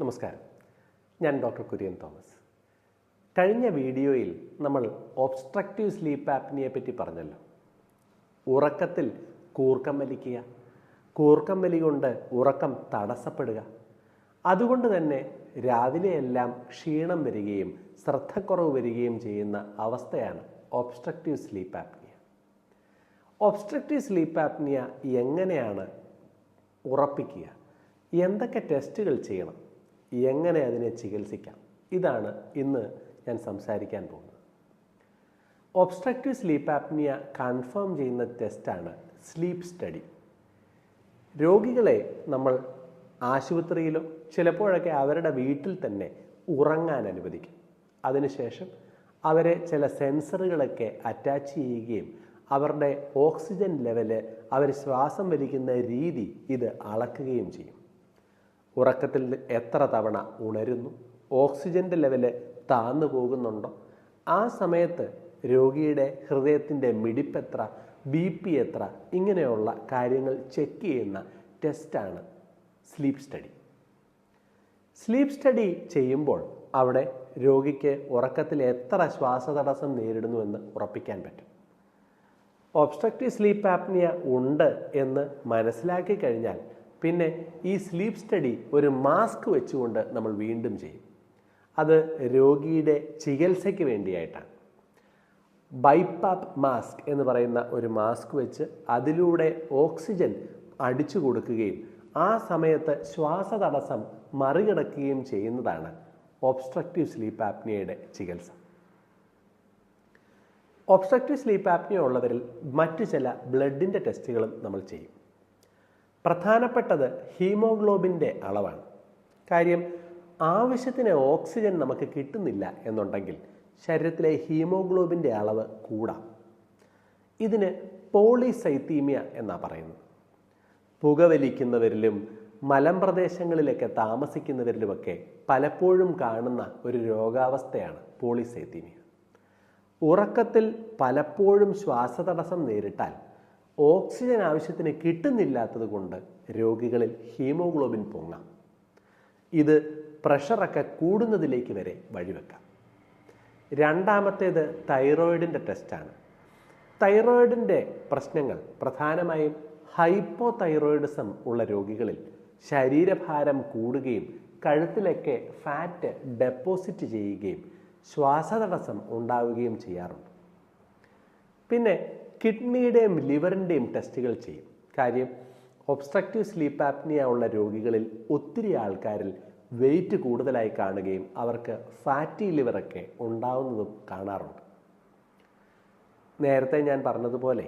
നമസ്കാരം, ഞാൻ doctor Kurian Thomas. കഴിഞ്ഞ വീഡിയോയിൽ നമ്മൾ ഒബ്സ്ട്രക്റ്റീവ് സ്ലീപ്പ് ആപ്നിയെ പറ്റി പറഞ്ഞല്ലോ. ഉറക്കത്തിൽ കൂർക്കം വലിക്കുക, കൂർക്കം വലി കൊണ്ട് ഉറക്കം തടസ്സപ്പെടുക, അതുകൊണ്ട് തന്നെ രാവിലെയെല്ലാം ക്ഷീണം വരികയും ശ്രദ്ധക്കുറവ് വരികയും ചെയ്യുന്ന അവസ്ഥയാണ് obstructive sleep apnoea. Obstructive sleep apnoea എങ്ങനെയാണ് ഉറപ്പിക്കുക, എന്തൊക്കെ ടെസ്റ്റുകൾ ചെയ്യണം, എങ്ങനെ അതിനെ ചികിത്സിക്കാം, ഇതാണ് ഇന്ന് ഞാൻ സംസാരിക്കാൻ പോകുന്നത്. ഒബ്സ്ട്രക്റ്റീവ് സ്ലീപ്പ് ആപ്നിയ കൺഫേം ചെയ്യുന്ന ടെസ്റ്റാണ് സ്ലീപ്പ് സ്റ്റഡി. രോഗികളെ നമ്മൾ ആശുപത്രിയിലോ ചിലപ്പോഴൊക്കെ അവരുടെ വീട്ടിൽ തന്നെ ഉറങ്ങാൻ അനുവദിക്കും. അതിനുശേഷം അവരെ ചില സെൻസറുകളൊക്കെ അറ്റാച്ച് ചെയ്യുകയും അവരുടെ ഓക്സിജൻ ലെവല്, അവർ ശ്വാസം വലിക്കുന്ന രീതി ഇത് അളക്കുകയും ചെയ്യും. ഉറക്കത്തിൽ എത്ര തവണ ഉണരുന്നു, ഓക്സിജൻ്റെ ലെവല് താഴ്ന്നു പോകുന്നുണ്ടോ, ആ സമയത്ത് രോഗിയുടെ ഹൃദയത്തിൻ്റെ മിടിപ്പ് എത്ര, BP എത്ര, ഇങ്ങനെയുള്ള കാര്യങ്ങൾ ചെക്ക് ചെയ്യുന്ന ടെസ്റ്റാണ് സ്ലീപ്പ് സ്റ്റഡി. സ്ലീപ്പ് സ്റ്റഡി ചെയ്യുമ്പോൾ അവിടെ രോഗിക്ക് ഉറക്കത്തിൽ എത്ര ശ്വാസതടസ്സം നേരിടുന്നുവെന്ന് ഉറപ്പിക്കാൻ പറ്റും. ഒബ്സ്ട്രക്റ്റീവ് സ്ലീപ്പ് ആപ്നിയ ഉണ്ട് എന്ന് മനസ്സിലാക്കി കഴിഞ്ഞാൽ പിന്നെ ഈ സ്ലീപ്പ് സ്റ്റഡി ഒരു മാസ്ക് വെച്ചുകൊണ്ട് നമ്മൾ വീണ്ടും ചെയ്യും. അത് രോഗിയുടെ ചികിത്സയ്ക്ക് വേണ്ടിയായിട്ടാണ്. ബൈപാപ്പ് മാസ്ക് എന്ന് പറയുന്ന ഒരു മാസ്ക് വെച്ച് അതിലൂടെ ഓക്സിജൻ അടിച്ചു കൊടുക്കുകയും ആ സമയത്ത് ശ്വാസതടസ്സം മറികടക്കുകയും ചെയ്യുന്നതാണ് ഒബ്സ്ട്രക്റ്റീവ് സ്ലീപ്പ് ആപ്നിയയുടെ ചികിത്സ. ഒബ്സ്ട്രക്റ്റീവ് സ്ലീപ്പ് ആപ്നിയ ഉള്ളവരിൽ മറ്റു ചില ബ്ലഡിൻ്റെ ടെസ്റ്റുകളും നമ്മൾ ചെയ്യും. പ്രധാനപ്പെട്ടത് ഹീമോഗ്ലോബിൻ്റെ അളവാണ്. കാര്യം, ആവശ്യത്തിന് ഓക്സിജൻ നമുക്ക് കിട്ടുന്നില്ല എന്നുണ്ടെങ്കിൽ ശരീരത്തിലെ ഹീമോഗ്ലോബിൻ്റെ അളവ് കൂടാം. ഇതിന് പോളിസൈത്തീമിയ എന്നാണ് പറയുന്നത്. പുകവലിക്കുന്നവരിലും മലമ്പ്രദേശങ്ങളിലൊക്കെ താമസിക്കുന്നവരിലുമൊക്കെ പലപ്പോഴും കാണുന്ന ഒരു രോഗാവസ്ഥയാണ് പോളിസൈത്തീമിയ. ഉറക്കത്തിൽ പലപ്പോഴും ശ്വാസതടസ്സം നേരിട്ടാൽ ഓക്സിജൻ ആവശ്യത്തിന് കിട്ടുന്നില്ലാത്തത് കൊണ്ട് രോഗികളിൽ ഹീമോഗ്ലോബിൻ പൊങ്ങാം. ഇത് പ്രഷറൊക്കെ കൂടുന്നതിലേക്ക് വരെ വഴിവെക്കാം. രണ്ടാമത്തേത് തൈറോയിഡിൻ്റെ ടെസ്റ്റാണ്. തൈറോയിഡിൻ്റെ പ്രശ്നങ്ങൾ പ്രധാനമായും ഹൈപ്പോ തൈറോയിഡിസം ഉള്ള രോഗികളിൽ ശരീരഭാരം കൂടുകയും കഴുത്തിലൊക്കെ ഫാറ്റ് ഡെപ്പോസിറ്റ് ചെയ്യുകയും ശ്വാസതടസ്സം ഉണ്ടാവുകയും ചെയ്യാറുണ്ട്. പിന്നെ കിഡ്നിയുടെയും ലിവറിൻ്റെയും ടെസ്റ്റുകൾ ചെയ്യും. കാര്യം, ഒബ്സ്ട്രക്റ്റീവ് സ്ലീപ്പ് ആപ്നിയ ഉള്ള രോഗികളിൽ ഒത്തിരി ആൾക്കാരിൽ വെയിറ്റ് കൂടുതലായി കാണുകയും അവർക്ക് ഫാറ്റി ലിവറൊക്കെ ഉണ്ടാവുന്നതും കാണാറുണ്ട്. നേരത്തെ ഞാൻ പറഞ്ഞതുപോലെ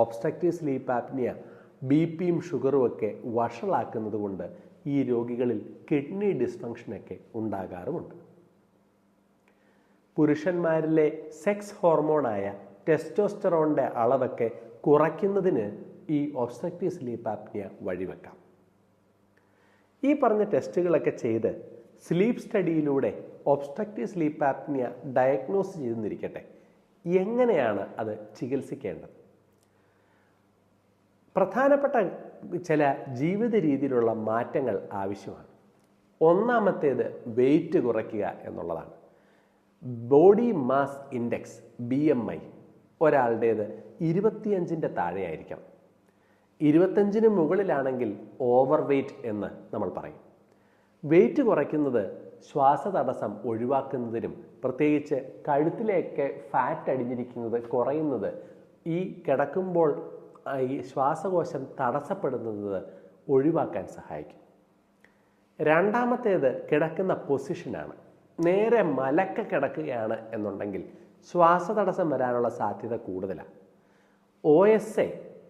ഒബ്സ്ട്രക്റ്റീവ് സ്ലീപ്പ് ആപ്നിയ BPയും ഷുഗറും ഒക്കെ വഷളാക്കുന്നത് കൊണ്ട് ഈ രോഗികളിൽ കിഡ്നി ഡിസ്ഫങ്ഷനൊക്കെ ഉണ്ടാകാറുമുണ്ട്. പുരുഷന്മാരിലെ സെക്സ് ഹോർമോണായ ടെസ്റ്റോസ്റ്ററോണിൻ്റെ അളവൊക്കെ കുറയ്ക്കുന്നതിന് ഈ ഒബ്സ്ട്രക്റ്റീവ് സ്ലീപ്പ് ആപ്നിയ വഴിവെക്കാം. ഈ പറഞ്ഞ ടെസ്റ്റുകളൊക്കെ ചെയ്ത് സ്ലീപ്പ് സ്റ്റഡിയിലൂടെ ഒബ്സ്ട്രക്റ്റീവ് സ്ലീപ്പ് ആപ്നിയ ഡയഗ്നോസ് ചെയ്തെന്നിരിക്കട്ടെ, എങ്ങനെയാണ് അത് ചികിത്സിക്കേണ്ടത്? പ്രധാനപ്പെട്ട ചില ജീവിത രീതിയിലുള്ള മാറ്റങ്ങൾ ആവശ്യമാണ്. ഒന്നാമത്തേത് വെയിറ്റ് കുറയ്ക്കുക എന്നുള്ളതാണ്. ബോഡി മാസ് ഇൻഡെക്സ് BMI ഒരാളുടേത് 25ൻ്റെ താഴെയായിരിക്കണം. 25ന് മുകളിലാണെങ്കിൽ ഓവർ വെയ്റ്റ് എന്ന് നമ്മൾ പറയും. വെയിറ്റ് കുറയ്ക്കുന്നത് ശ്വാസതടസ്സം ഒഴിവാക്കുന്നതിനും പ്രത്യേകിച്ച് കഴുത്തിലേക്ക് ഫാറ്റ് അടിഞ്ഞിരിക്കുന്നത് കുറയുന്നത്, ഈ കിടക്കുമ്പോൾ ഈ ശ്വാസകോശം തടസ്സപ്പെടുന്നത് ഒഴിവാക്കാൻ സഹായിക്കും. രണ്ടാമത്തേത് കിടക്കുന്ന പൊസിഷനാണ്. നേരെ മലക്ക കിടക്കുകയാണ് എന്നുണ്ടെങ്കിൽ ശ്വാസതടസ്സം വരാനുള്ള സാധ്യത കൂടുതലാണ്. OSA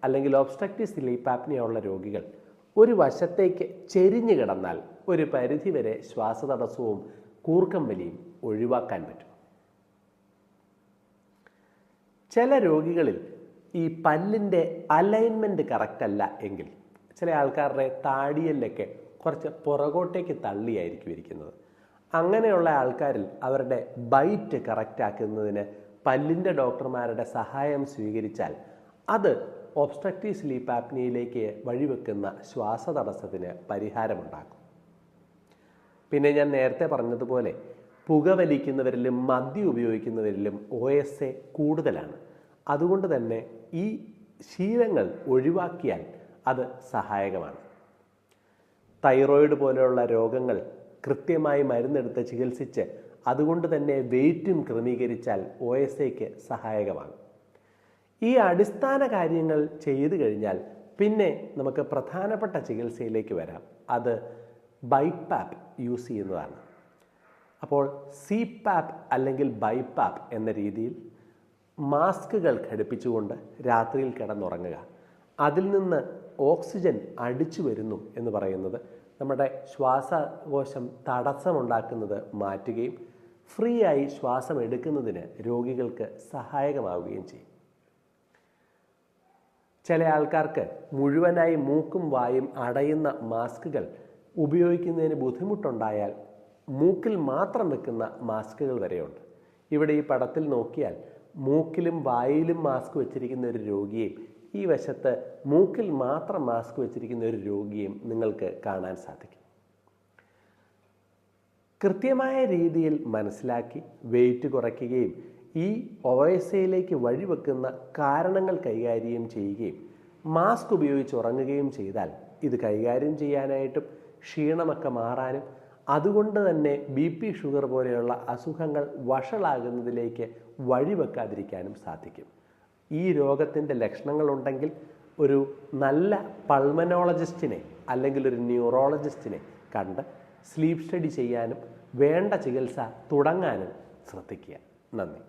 അല്ലെങ്കിൽ ഒബ്സ്ട്രക്റ്റീവ് സ്ലീപ്പ് ആപ്നിയ ഉള്ള രോഗികൾ ഒരു വശത്തേക്ക് ചെരിഞ്ഞു കിടന്നാൽ ഒരു പരിധിവരെ ശ്വാസതടസ്സവും കൂർക്കം വലിയും ഒഴിവാക്കാൻ പറ്റും. ചില രോഗികളിൽ ഈ പല്ലിൻ്റെ അലൈൻമെൻറ്റ് കറക്റ്റ് അല്ല എങ്കിൽ ചില ആൾക്കാരുടെ താടിയലൊക്കെ കുറച്ച് പുറകോട്ടേക്ക് തള്ളിയായിരിക്കും ഇരിക്കുന്നത്. അങ്ങനെയുള്ള ആൾക്കാരിൽ അവരുടെ ബൈറ്റ് കറക്റ്റാക്കുന്നതിന് പല്ലിൻ്റെ ഡോക്ടർമാരുടെ സഹായം സ്വീകരിച്ചാൽ അത് ഒബ്സ്ട്രക്റ്റീവ് സ്ലീപ്പ് ആപ്നിയയിലേക്ക് വഴിവെക്കുന്ന ശ്വാസതടസ്സത്തിന് പരിഹാരമുണ്ടാക്കും. പിന്നെ ഞാൻ നേരത്തെ പറഞ്ഞതുപോലെ പുകവലിക്കുന്നവരിലും മദ്യം ഉപയോഗിക്കുന്നവരിലും OSA കൂടുതലാണ്. അതുകൊണ്ട് തന്നെ ഈ ശീലങ്ങൾ ഒഴിവാക്കിയാൽ അത് സഹായകമാണ്. തൈറോയിഡ് പോലെയുള്ള രോഗങ്ങൾ കൃത്യമായി മരുന്നെടുത്ത് ചികിത്സിച്ച് അതുകൊണ്ട് തന്നെ വെയിറ്റും ക്രമീകരിച്ചാൽ OSAയ്ക്ക് സഹായകമാണ്. ഈ അടിസ്ഥാന കാര്യങ്ങൾ ചെയ്തു കഴിഞ്ഞാൽ പിന്നെ നമുക്ക് പ്രധാനപ്പെട്ട ചികിത്സയിലേക്ക് വരാം. അത് BiPAP യൂസ് ചെയ്യുന്നതാണ്. അപ്പോൾ CPAP അല്ലെങ്കിൽ BiPAP എന്ന രീതിയിൽ മാസ്കുകൾ ഘടിപ്പിച്ചുകൊണ്ട് രാത്രിയിൽ കിടന്നുറങ്ങുക. അതിൽ നിന്ന് ഓക്സിജൻ അടിച്ചു വരുന്നു എന്ന് പറയുന്നത് നമ്മുടെ ശ്വാസകോശം തടസ്സമുണ്ടാക്കുന്നത് മാറ്റുകയും ഫ്രീ ആയി ശ്വാസം എടുക്കുന്നതിന് രോഗികൾക്ക് സഹായകമാവുകയും ചെയ്യും. ചില ആൾക്കാർക്ക് മുഴുവനായി മൂക്കും വായും അടയുന്ന മാസ്കുകൾ ഉപയോഗിക്കുന്നതിന് ബുദ്ധിമുട്ടുണ്ടായാൽ മൂക്കിൽ മാത്രം വെക്കുന്ന മാസ്കുകൾ വരെയുണ്ട്. ഇവിടെ ഈ പടത്തിൽ നോക്കിയാൽ മൂക്കിലും വായിലും മാസ്ക് വെച്ചിരിക്കുന്ന ഒരു രോഗിയെയും ഈ വശത്ത് മൂക്കിൽ മാത്രം മാസ്ക് വെച്ചിരിക്കുന്ന ഒരു രോഗിയെയും നിങ്ങൾക്ക് കാണാൻ സാധിക്കും. കൃത്യമായ രീതിയിൽ മനസ്സിലാക്കി വെയിറ്റ് കുറയ്ക്കുകയും ഈ OSAയിലേക്ക് വഴിവെക്കുന്ന കാരണങ്ങൾ കൈകാര്യം ചെയ്യുകയും മാസ്ക് ഉപയോഗിച്ച് ഉറങ്ങുകയും ചെയ്താൽ ഇത് കൈകാര്യം ചെയ്യാനായിട്ടും ക്ഷീണമൊക്കെ മാറാനും അതുകൊണ്ട് തന്നെ BP, ഷുഗർ പോലെയുള്ള അസുഖങ്ങൾ വഷളാകുന്നതിലേക്ക് വഴിവെക്കാതിരിക്കാനും സാധിക്കും. ഈ രോഗത്തിൻ്റെ ലക്ഷണങ്ങളുണ്ടെങ്കിൽ ഒരു നല്ല പൾമനോളജിസ്റ്റിനെ അല്ലെങ്കിൽ ഒരു ന്യൂറോളജിസ്റ്റിനെ കണ്ട് സ്ലീപ്പ് സ്റ്റഡി ചെയ്യാനും വേണ്ട ചികിത്സ തുടങ്ങാനും ശ്രദ്ധിക്കുക. നന്ദി.